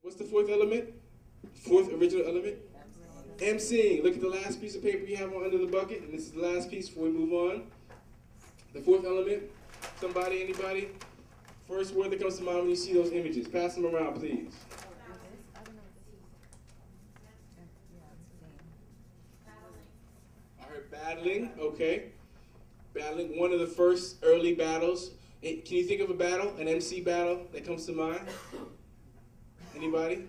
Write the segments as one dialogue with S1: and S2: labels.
S1: What's the fourth element? Fourth original element? MCing. Look at the last piece of paper you have on under the bucket, and this is the last piece before we move on. The fourth element. Somebody, anybody? First word that comes to mind when you see those images. Pass them around, please. I heard battling. Okay. Battling. One of the first early battles. Can you think of a battle, an MC battle that comes to mind? Anybody?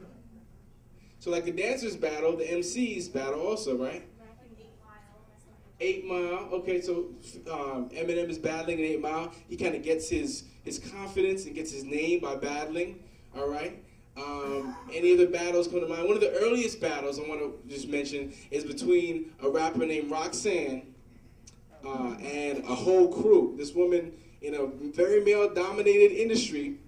S1: So like the dancers battle, the MCs battle also, right? 8 Mile. Okay, so Eminem is battling in 8 Mile. He kind of gets his confidence and gets his name by battling. All right. Any other battles come to mind? One of the earliest battles I want to just mention is between a rapper named Roxanne and a whole crew. This woman in a very male-dominated industry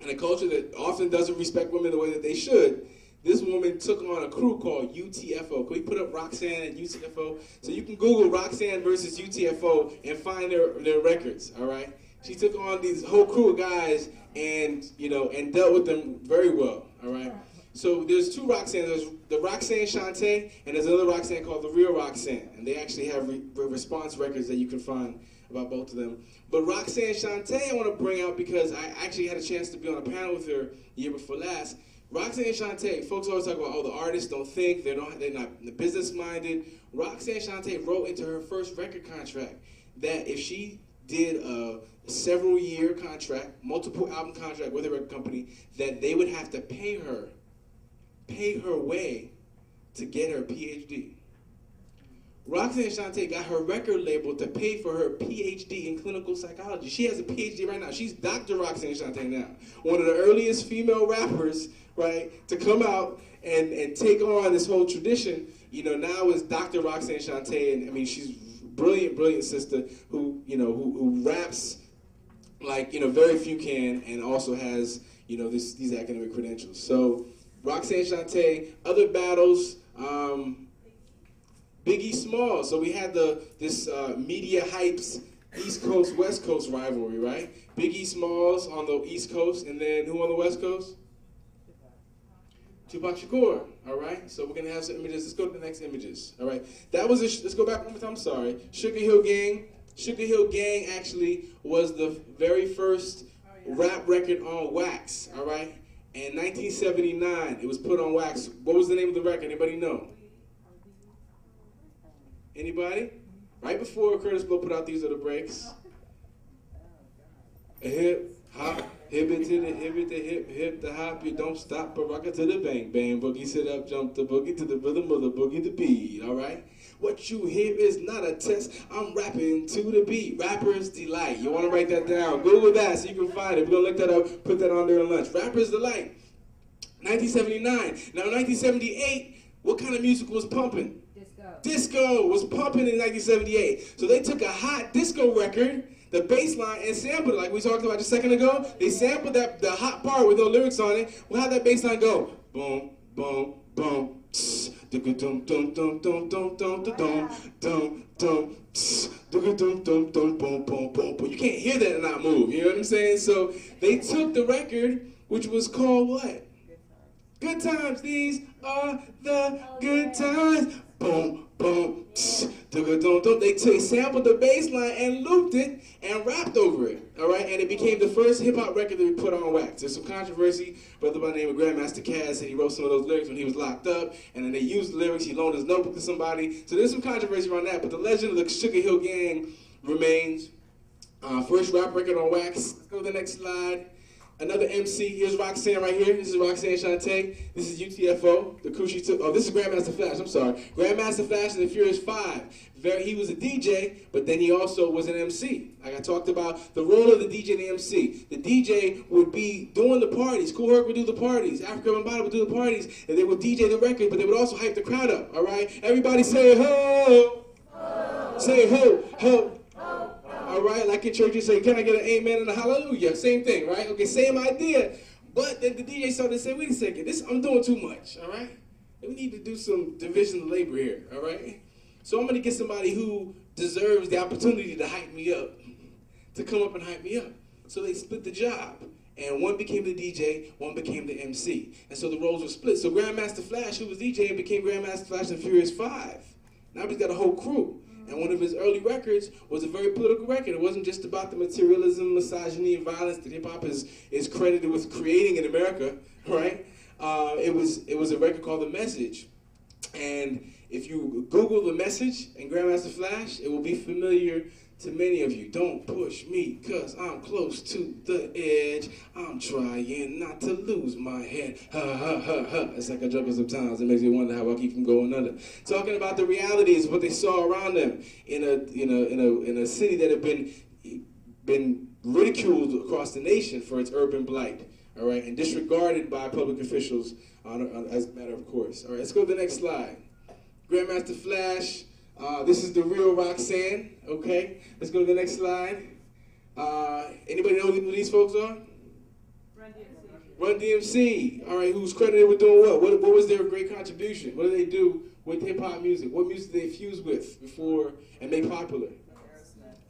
S1: and a culture that often doesn't respect women the way that they should. This woman took on a crew called UTFO. Can we put up Roxanne and UTFO? So you can Google Roxanne versus UTFO and find their records, all right? She took on these whole crew of guys and, and dealt with them very well, all right? So there's two Roxanne. There's the Roxanne Shante, and there's another Roxanne called the Real Roxanne. And they actually have response records that you can find about both of them. But Roxanne Shante I want to bring out because I actually had a chance to be on a panel with her the year before last. Roxanne Shante, folks always talk about, oh, the artists don't think, they're not business-minded. Roxanne Shante wrote into her first record contract that if she did a several-year contract, multiple album contract with a record company, that they would have to pay her way to get her PhD. Roxanne Shante got her record label to pay for her PhD in clinical psychology. She has a PhD right now. She's Dr. Roxanne Shante now. One of the earliest female rappers, right, to come out and take on this whole tradition. Now is Dr. Roxanne Shante, and I mean, she's brilliant, brilliant sister who raps like, very few can, and also has, these academic credentials. So Roxanne Shante, other battles, Biggie Smalls. So we had this media hypes East Coast, West Coast rivalry, right? Biggie Smalls on the East Coast, and then who on the West Coast? Tupac Shakur, all right? So we're gonna have some images. Let's go to the next images, all right? That was, let's go back one more time, I'm sorry. Sugar Hill Gang. Sugar Hill Gang actually was the very first rap record on wax, all right? In 1979, it was put on wax. What was the name of the record? Anybody know? Anybody? Right before Curtis Blow put out These Are the Breaks. A hip, hop, hip it to the hip, hip the hop, you don't stop, but rock it to the bang, bang, boogie, sit up, jump the boogie to the rhythm of the boogie, the beat, all right? What you hear is not a test, I'm rapping to the beat, Rapper's Delight. You want to write that down, Google that so you can find it. We're going to look that up, put that on during lunch. Rapper's Delight, 1979. Now, 1978, what kind of music was pumping? Disco was pumping in 1978. So they took a hot disco record, the bass line, and sampled it like we talked about just a second ago. They sampled the hot part with no lyrics on it. Well, how'd that bass line go? Boom, boom, boom. You can't hear that and not move. You know what I'm saying? So they took the record, which was called what? Good Times. These are the good times. Boom, boom, they sampled the bass line and looped it and rapped over it, all right? And it became the first hip-hop record that we put on wax. There's some controversy. A brother by the name of Grandmaster Caz said he wrote some of those lyrics when he was locked up, and then they used the lyrics. He loaned his notebook to somebody. So there's some controversy around that, but the legend of the Sugar Hill Gang remains. First rap record on wax. Let's go to the next slide. Another MC, here's Roxanne right here. This is Roxanne Shante. This is UTFO, the crew she took. Oh, this is Grandmaster Flash, I'm sorry. Grandmaster Flash and the Furious Five. He was a DJ, but then he also was an MC. Like I talked about the role of the DJ and the MC. The DJ would be doing the parties. Kool Herc would do the parties. Africa Bambaataa would do the parties. And they would DJ the record, but they would also hype the crowd up, all right? Everybody say ho! Ho! Say ho, ho! All right, like in church, you say, can I get an amen and a hallelujah? Same thing, right? Okay, same idea. But then the DJ started to say, wait a second, I'm doing too much, all right? We need to do some division of labor here, all right? So I'm going to get somebody who deserves the opportunity to hype me up, to come up and hype me up. So they split the job. And one became the DJ, one became the MC. And so the roles were split. So Grandmaster Flash, who was DJing, became Grandmaster Flash in Furious 5. Now he's got a whole crew. And one of his early records was a very political record. It wasn't just about the materialism, misogyny, and violence that hip-hop is credited with creating in America, right? It was a record called The Message. And if you Google The Message and Grandmaster Flash, it will be familiar to many of you. Don't push me, cause I'm close to the edge. I'm trying not to lose my head. Ha ha ha ha. It's like a joke sometimes. It makes me wonder how I keep from going under. Talking about the realities of what they saw around them in a city that had been ridiculed across the nation for its urban blight. All right, and disregarded by public officials as a matter of course. All right, let's go to the next slide. Grandmaster Flash. This is the real Roxanne, okay? Let's go to the next slide. Anybody know who these folks are?
S2: Run DMC.
S1: Run DMC, all right, who's credited with doing what? What was their great contribution? What did they do with hip-hop music? What music did they fuse with before and make popular?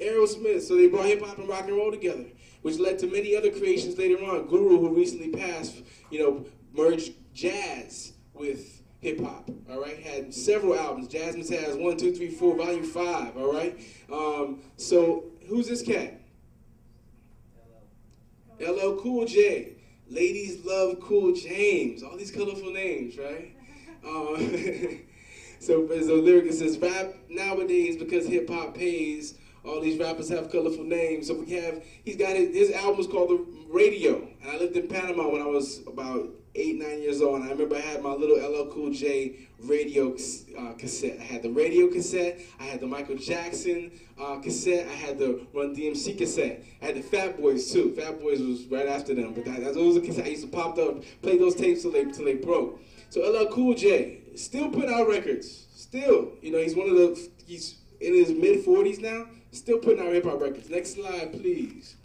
S1: Aerosmith. So they brought hip-hop and rock and roll together, which led to many other creations later on. Guru, who recently passed, merged jazz with hip-hop, all right? Had several albums. Jazzman's has 1, 2, 3, 4, Volume 5, all right? So who's this cat? LL Cool J. Ladies love Cool James. All these colorful names, right? So as the lyric says, rap nowadays because hip-hop pays. All these rappers have colorful names. So he's got his album was called The Radio. And I lived in Panama when I was about 8, 9 years old, and I remember I had my little LL Cool J radio cassette. I had the radio cassette, I had the Michael Jackson cassette, I had the Run DMC cassette. I had the Fat Boys too. Fat Boys was right after them, but those were the cassettes. I used to pop up, play those tapes till they broke. So LL Cool J still putting out records. Still, he's in his mid-40s now, still putting out hip-hop records. Next slide, please.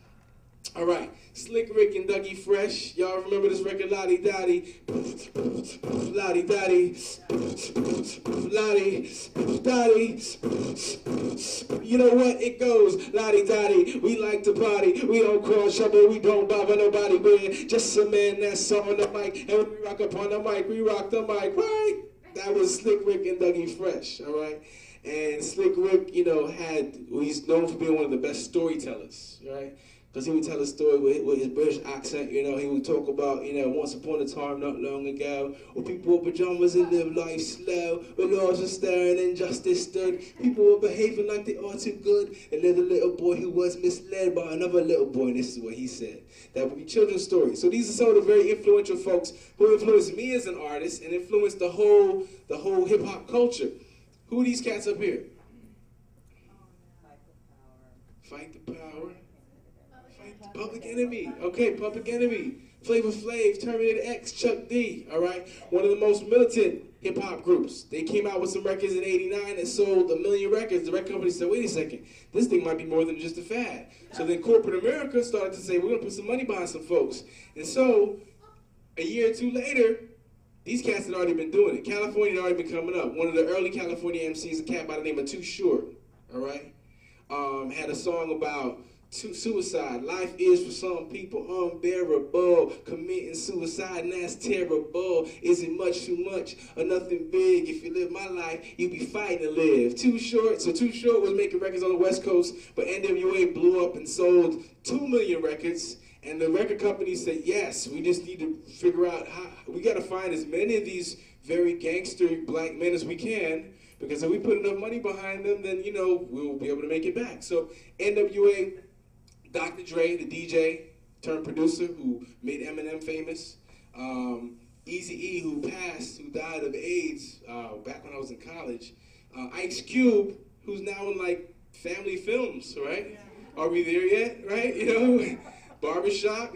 S1: All right, Slick Rick and Dougie Fresh. Y'all remember this record, Lottie Dottie? Lottie Dottie. Lottie Dottie. You know what? It goes, Lottie Dottie. We like to party. We don't cause trouble. We don't bother nobody. We're just a man that's on the mic. And when we rock up on the mic, we rock the mic, right? That was Slick Rick and Dougie Fresh, all right? And Slick Rick, he's known for being one of the best storytellers, right? Because he would tell a story with his British accent, he would talk about, once upon a time not long ago, where people wore pajamas and lived life slow, where laws were stern and justice stood, people were behaving like they are too good, and there's a little boy who was misled by another little boy, and this is what he said. That would be children's stories. So these are some of the very influential folks who influenced me as an artist and influenced the whole hip-hop culture. Who are these cats up here? Fight the Power. Public Enemy. Okay, Public Enemy. Flavor Flav, Terminator X, Chuck D. All right, one of the most militant hip-hop groups. They came out with some records in '89 that sold 1 million records. The record company said, wait a second, this thing might be more than just a fad. So then corporate America started to say, we're going to put some money behind some folks. And so a year or two later, these cats had already been doing it. California had already been coming up. One of the early California MCs, a cat by the name of Too Short, all right, had a song about suicide. Life is for some people unbearable. Committing suicide, and that's terrible. Is it much too much or nothing big? If you live my life, you be fighting to live. Too Short. So Too Short was making records on the West Coast, but NWA blew up and sold 2 million records. And the record company said, yes, we just need to figure out how, we got to find as many of these very gangster black men as we can, because if we put enough money behind them, then, we'll be able to make it back. So NWA, Dr. Dre, the DJ turned producer who made Eminem famous, Eazy-E, who died of AIDS back when I was in college, Ice Cube, who's now in family films, right? Yeah. Are we there yet, right? Barbershop,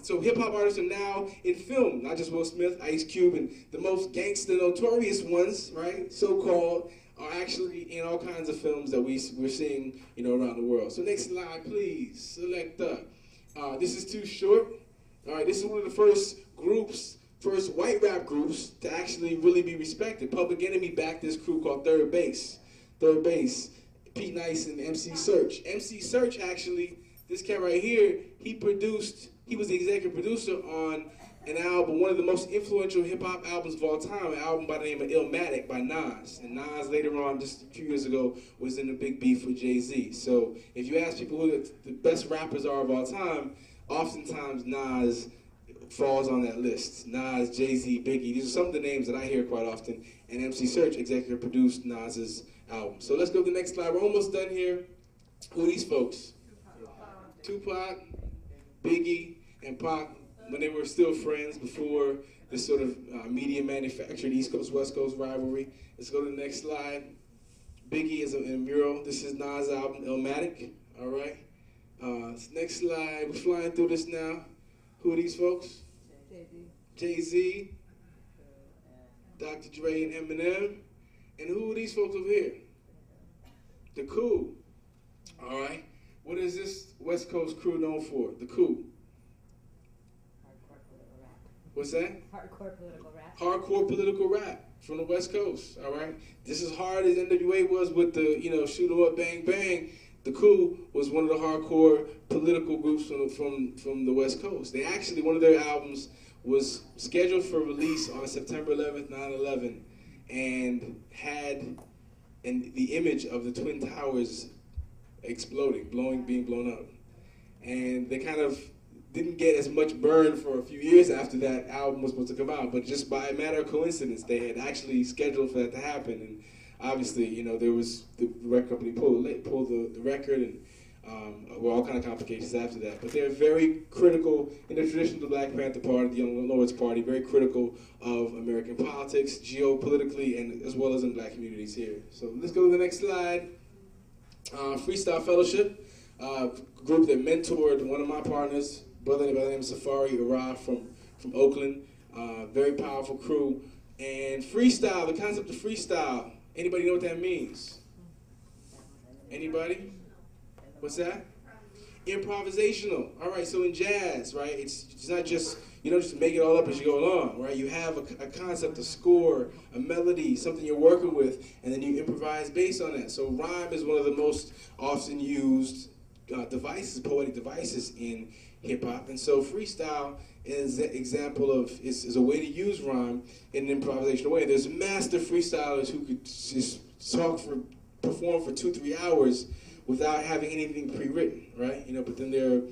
S1: so hip-hop artists are now in film, not just Will Smith, Ice Cube, and the most gangster, notorious ones, right, so-called, are actually in all kinds of films that we're seeing, around the world. So next slide, please. Select this is Too Short. All right, this is one of the first white rap groups to actually really be respected. Public Enemy backed this crew called Third Base. Third Base, Pete Nice and MC Search. MC Search actually, this cat right here, he he was the executive producer on an album, one of the most influential hip-hop albums of all time, an album by the name of Illmatic by Nas. And Nas later on, just a few years ago, was in a big beef with Jay-Z. So if you ask people who the best rappers are of all time, oftentimes Nas falls on that list. Nas, Jay-Z, Biggie, these are some of the names that I hear quite often. And MC Search executive produced Nas's album. So let's go to the next slide. We're almost done here. Who are these folks? Tupac, Biggie, and Pac, when they were still friends before this sort of media manufactured East Coast, West Coast rivalry. Let's go to the next slide. Biggie is in a mural. This is Nas' album, Illmatic. All right. Next slide. We're flying through this now. Who are these folks? Jay-Z, Dr. Dre, and Eminem. And who are these folks over here? The Coup. All right. What is this West Coast crew known for? The Coup. What's that?
S2: Hardcore political rap.
S1: Hardcore political rap from the West Coast. All right. Just as hard as NWA was with the, shoot 'em up, bang bang. The Coup was one of the hardcore political groups from the West Coast. They actually, one of their albums was scheduled for release on September 11th, 9/11, and had the image of the Twin Towers exploding, being blown up. And they kind of didn't get as much burn for a few years after that album was supposed to come out, but just by a matter of coincidence, they had actually scheduled for that to happen. And obviously, there was the record company pulled the record, and were all kind of complications after that. But they're very critical in the tradition of the Black Panther Party, the Young Lords Party, very critical of American politics, geopolitically, and as well as in Black communities here. So let's go to the next slide. Freestyle Fellowship, group that mentored one of my partners, brother by the name of Safari Ara from Oakland. Very powerful crew. And freestyle, the concept of freestyle, anybody know what that means? Anybody? What's that? Improvisational. All right, so in jazz, right, it's not just, you don't just make it all up as you go along, right? You have a concept, a score, a melody, something you're working with, and then you improvise based on that. So rhyme is one of the most often used devices, poetic devices in hip-hop. And so freestyle is an example of, is a way to use rhyme in an improvisational way. There's master freestylers who could just perform for 2-3 hours without having anything pre-written, right? But then there are,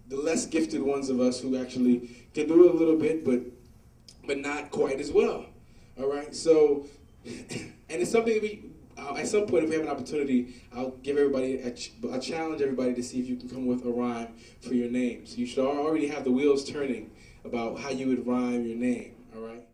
S1: the less gifted ones of us who actually can do it a little bit, but not quite as well, all right? So, and it's something that we, at some point, if we have an opportunity, I'll give everybody, I'll challenge everybody to see if you can come with a rhyme for your name. So you should already have the wheels turning about how you would rhyme your name, all right?